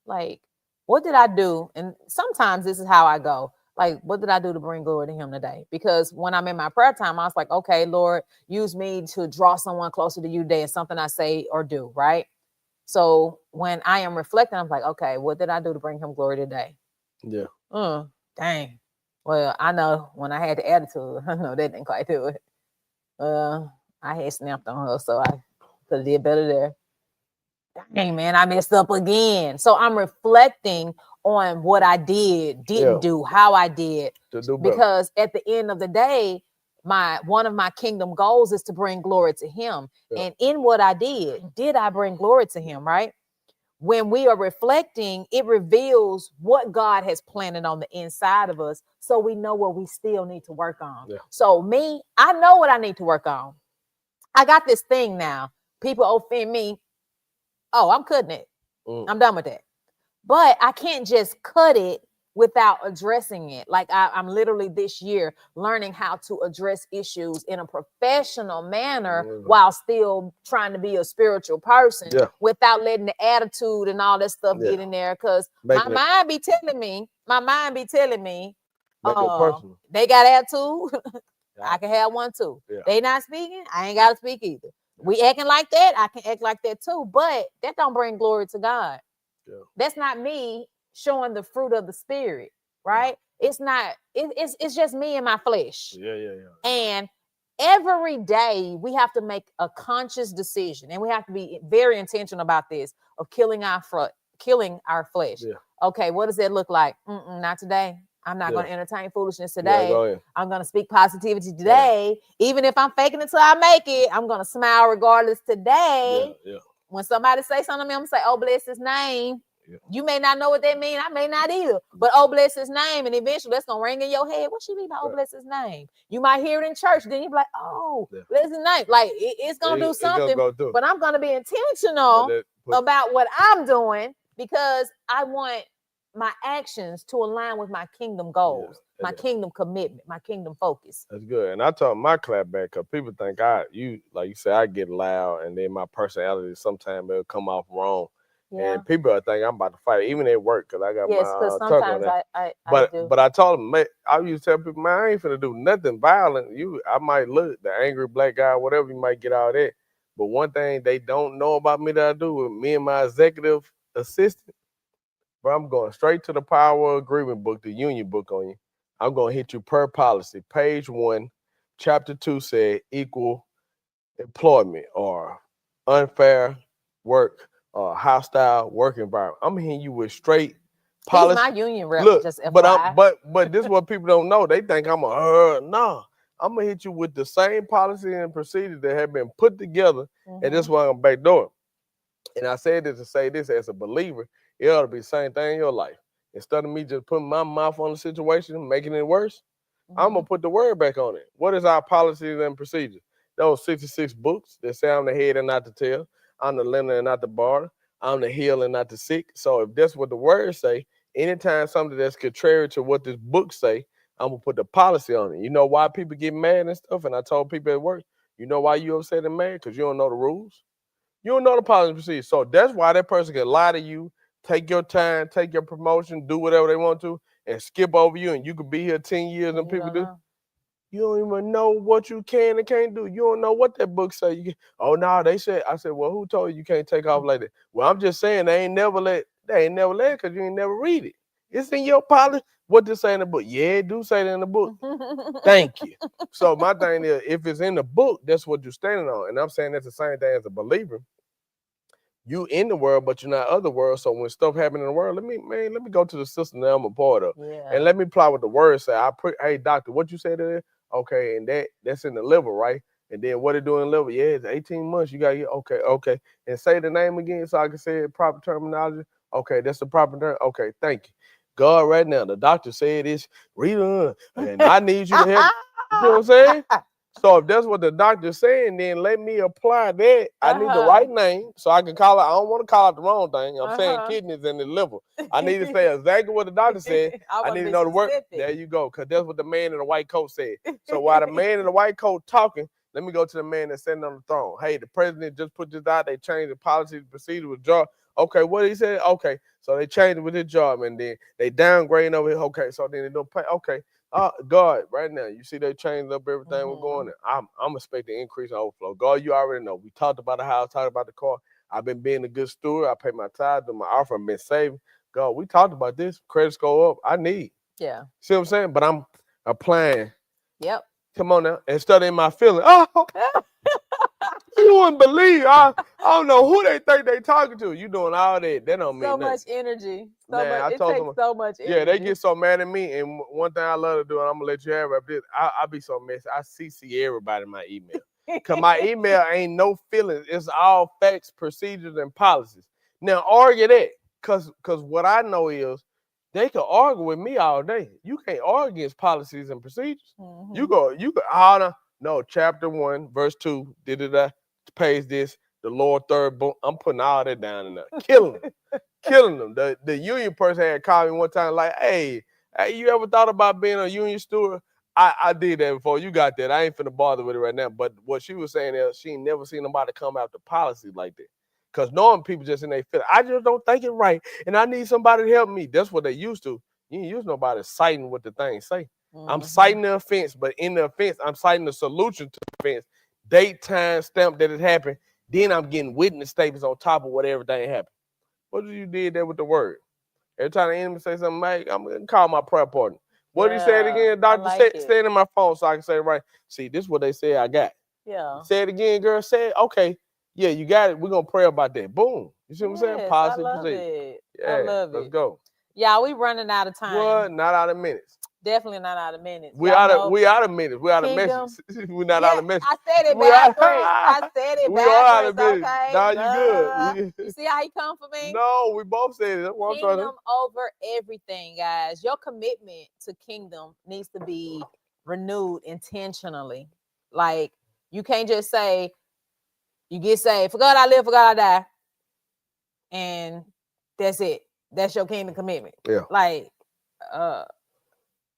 like, what did I do? And sometimes this is how I go. Like, what did I do to bring glory to him today? Because when I'm in my prayer time, I was like, okay, Lord, use me to draw someone closer to you today. It's something I say or do, right? So when I am reflecting, I'm like, okay, what did I do to bring him glory today? Yeah. Dang. Well, I know when I had the attitude, I know that didn't quite do it. I had snapped on her, so I could have did better there. Dang, man, I messed up again. So I'm reflecting on what I didn't do, how I did. Because at the end of the day, one of my kingdom goals is to bring glory to him. Yeah. And in what I did I bring glory to him, right? When we are reflecting, it reveals what God has planted on the inside of us, so we know what we still need to work on. Yeah. So I know what I need to work on. I got this thing now. People offend me. Oh, I'm cutting it. I'm done with that. But I can't just cut it without addressing it. Like I'm literally this year learning how to address issues in a professional manner while still trying to be a spiritual person without letting the attitude and all that stuff get in there. Because my mind be telling me, they got attitude. I can have one too. Yeah. They not speaking, I ain't got to speak either. We acting like that, I can act like that too. But that don't bring glory to God. Yeah. That's not me showing the fruit of the spirit, right? Yeah. It's not, it's just me and my flesh. Yeah. And every day we have to make a conscious decision, and we have to be very intentional about this, of killing our flesh. Yeah. Okay, what does that look like? Not today. I'm not going to entertain foolishness today. I'm going to speak positivity today. Even if I'm faking it till I make it, I'm going to smile regardless today. Yeah. When somebody say something to me, I'm going to say, oh, bless his name. Yeah. You may not know what that means. I may not either. But oh, bless his name. And eventually that's going to ring in your head. What she mean by oh, bless his name? You might hear it in church. Then you be like, oh, bless his name. Like it's going to do something. But I'm going to be intentional about what I'm doing, because I want my actions to align with my kingdom goals, my kingdom commitment, my kingdom focus. That's good. And I told my clap back because people think like you said, I get loud and then my personality sometimes it'll come off wrong. Yeah. And people think I'm about to fight, even at work, because I got my tuck on that. But I told them, I used to tell people, man, I ain't finna do nothing violent. I might look the angry black guy, whatever, you might get out of that. But one thing they don't know about me that I do with me and my executive assistant, bro, I'm going straight to the power agreement book, the union book on you. I'm going to hit you per policy. Page 1, chapter 2 said equal employment or unfair work or hostile work environment. I'm hitting you with straight policy. He's my union rep. Look, just FYI. but this is what people don't know. They think I'm no. I'm gonna hit you with the same policy and procedures that have been put together, and this is why I'm backdoor. And I said this to say this as a believer, it ought to be the same thing in your life. Instead of me just putting my mouth on the situation, making it worse, I'm gonna put the word back on it. What is our policies and procedures? Those 66 books that say I'm the head and not the tail, I'm the lender and not the borrower, I'm the healed and not the sick. So if that's what the words say, anytime something that's contrary to what this book say, I'm gonna put the policy on it. You know why people get mad and stuff? And I told people at work, you know why you upset and mad? Because you don't know the rules. You don't know the policy and procedure. So that's why that person can lie to you, take your time, take your promotion, do whatever they want to, and skip over you, and you could be here 10 years and people do. You don't even know what you can and can't do. You don't know what that book say. Oh no, they said. I said, well, who told you can't take off like that? Well, I'm just saying they ain't never let because you ain't never read it. It's in your policy. What this say in the book? Yeah, it do say it in the book. Thank you. So my thing is, if it's in the book, that's what you're standing on. And I'm saying that's the same thing as a believer. You in the world, but you're not of the world. So when stuff happen in the world, let me go to the system that I'm a part of. Yeah. And let me apply what the word say. Hey, doctor, what you said there? Okay, and that's in the liver, right? And then what it do in the liver? Yeah, it's 18 months. You got to get, okay. And say the name again so I can say it proper terminology. Okay, that's the proper term. Okay, thank you. God, right now, the doctor said it's Rita, and I need you to help. You know what I'm saying? So if that's what the doctor's saying, then let me apply that. I need the right name so I can call it. I don't want to call it the wrong thing. I'm saying kidneys and the liver. I need to say exactly what the doctor said. I need to know the word. There you go, because that's what the man in the white coat said. So while the man in the white coat talking, let me go to the man that's sitting on the throne. Hey, the president just put this out. They changed the policy, procedure with job. Okay, what he said? Okay, so they changed it with his job, and then they downgrading over here. Okay, so then they don't pay. Okay. God, right now, you see they changed up everything we're going in. I'm expecting increase in overflow. God, you already know. We talked about the house, talked about the car. I've been being a good steward. I pay my tithes and my offering, been saving. God, we talked about this. Credit score up. I need. Yeah. See what I'm saying? But I'm applying. Yep. Come on now. And studying my feelings. Oh, you wouldn't believe. I don't know who they think they talking to. You doing all that. That don't mean so nothing. Much energy. It takes so much energy. Yeah, they get so mad at me. And one thing I love to do, and I'm going to let you have it, I be so messy. I CC everybody in my email. Because my email ain't no feelings. It's all facts, procedures, and policies. Now, argue that. Because what I know is they can argue with me all day. You can't argue against policies and procedures. Mm-hmm. You go, no, chapter 1, verse 2, page this, the Lord third book. I'm putting all that down in there. Killing them. The union person had called me one time like, hey, you ever thought about being a union steward? I did that before. You got that. I ain't finna bother with it right now. But what she was saying is she ain't never seen nobody come after policy like that. Because knowing people just in their feelings, I just don't think it right, and I need somebody to help me. That's what they used to. You ain't use nobody citing what the thing say. Mm-hmm. I'm citing the offense, but in the offense, I'm citing the solution to the offense. Date, time, stamp that it happened. Then I'm getting witness statements on top of what everything happened. What did you did there with the word? Every time the enemy say something, Mike, I'm going to call my prayer partner. What did he say it again? Doctor, say it in my phone so I can say it right. See, this is what they say I got. Yeah. Say it again, girl. Say it. Okay. Yeah, you got it. We're going to pray about that. Boom. You see what I'm saying? Positive. I love it. Yeah, I love it. Let's go. Yeah, we running out of time. What? Not out of minutes. Definitely not out of minutes. We out of minutes. We out of messages. We're not out of messages. I said it backwards. We are out of minutes. Okay. Nah, you good. You see how he come for me? No, we both said it. Kingdom over everything, guys. Your commitment to kingdom needs to be renewed intentionally. Like, you can't just say, you get saved. For God I live, for God I die. And that's it. That's your kingdom commitment. Yeah. Like,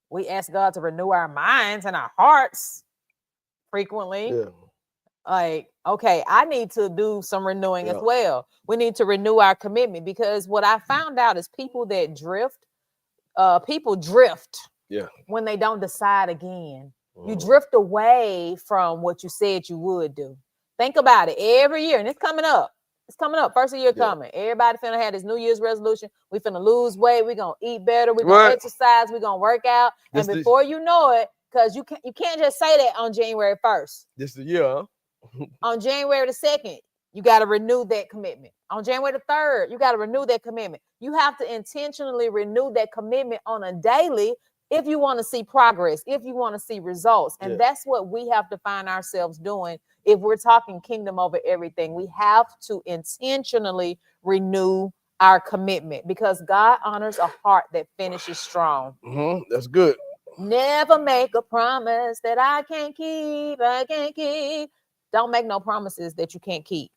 we ask God to renew our minds and our hearts frequently. Yeah. Like, okay, I need to do some renewing as well. We need to renew our commitment, because what I found out is people drift when they don't decide again. You drift away from what you said you would do. Think about it every year, and it's coming up. It's coming up. First of the year coming. Everybody finna have this New Year's resolution. We finna lose weight. We gonna eat better. We gonna exercise. We gonna work out. And before you know it, because you can't just say that on January 1st. This the year, huh? On January the 2nd, you got to renew that commitment. On January the 3rd, you got to renew that commitment. You have to intentionally renew that commitment on a daily if you want to see progress, if you want to see results. And that's what we have to find ourselves doing if we're talking kingdom over everything. We have to intentionally renew our commitment, because God honors a heart that finishes strong. That's good. Never make a promise that I can't keep. Don't make no promises that you can't keep.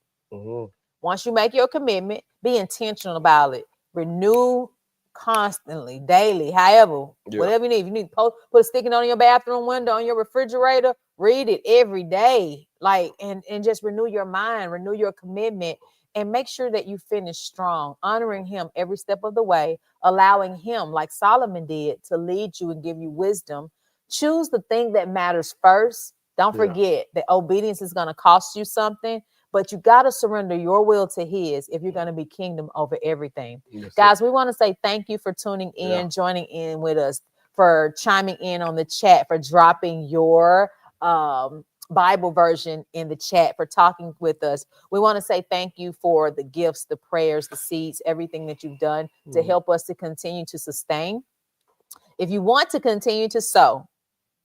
Once you make your commitment, be intentional about it. Renew constantly, daily, however, whatever you need. If you need to put a sticky note on your bathroom window, on your refrigerator, read it every day. Like, and just renew your mind, renew your commitment, and make sure that you finish strong, honoring him every step of the way, allowing him, like Solomon did, to lead you and give you wisdom. Choose the thing that matters first. Don't forget that obedience is going to cost you something, but you got to surrender your will to his if you're going to be kingdom over everything. Guys, we want to say thank you for tuning in, joining in with us, for chiming in on the chat, for dropping your Bible version in the chat, for talking with us. We want to say thank you for the gifts, the prayers, the seeds, everything that you've done to help us to continue to sustain. If you want to continue to sow,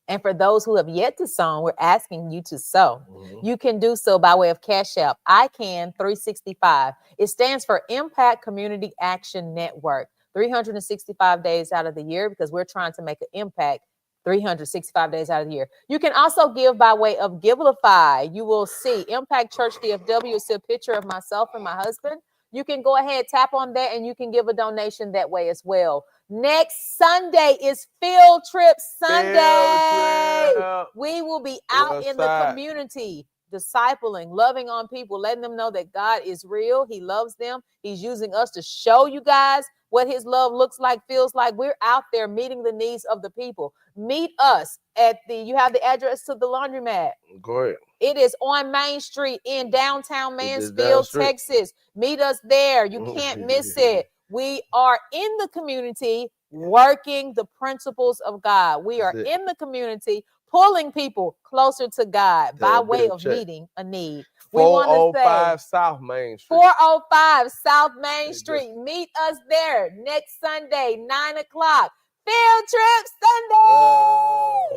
and for those who have yet to sow, we're asking you to sow. You can do so by way of Cash App, ICANN 365. It stands for Impact Community Action Network. 365 days out of the year, because we're trying to make an impact 365 days out of the year. You can also give by way of Givelify. You will see Impact Church DFW. You'll see a picture of myself and my husband. You can go ahead, tap on that, and you can give a donation that way as well. Next Sunday is Field Trip Sunday. We will be out in the community, discipling, loving on people, letting them know that God is real. He loves them. He's using us to show you guys what his love looks like, feels like. We're out there meeting the needs of the people. Meet us at you have the address to the laundromat. Go ahead. It is on Main Street in downtown Mansfield, Texas. Meet us there. You can't miss it. We are in the community working the principles of God. We are in the community pulling people closer to God by way of meeting a need. 405 South Main Street. 405 South Main Street. Meet us there next Sunday, 9 o'clock. Field Trip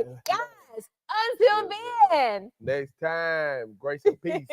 Sunday. Guys, until then. Next time, grace and peace.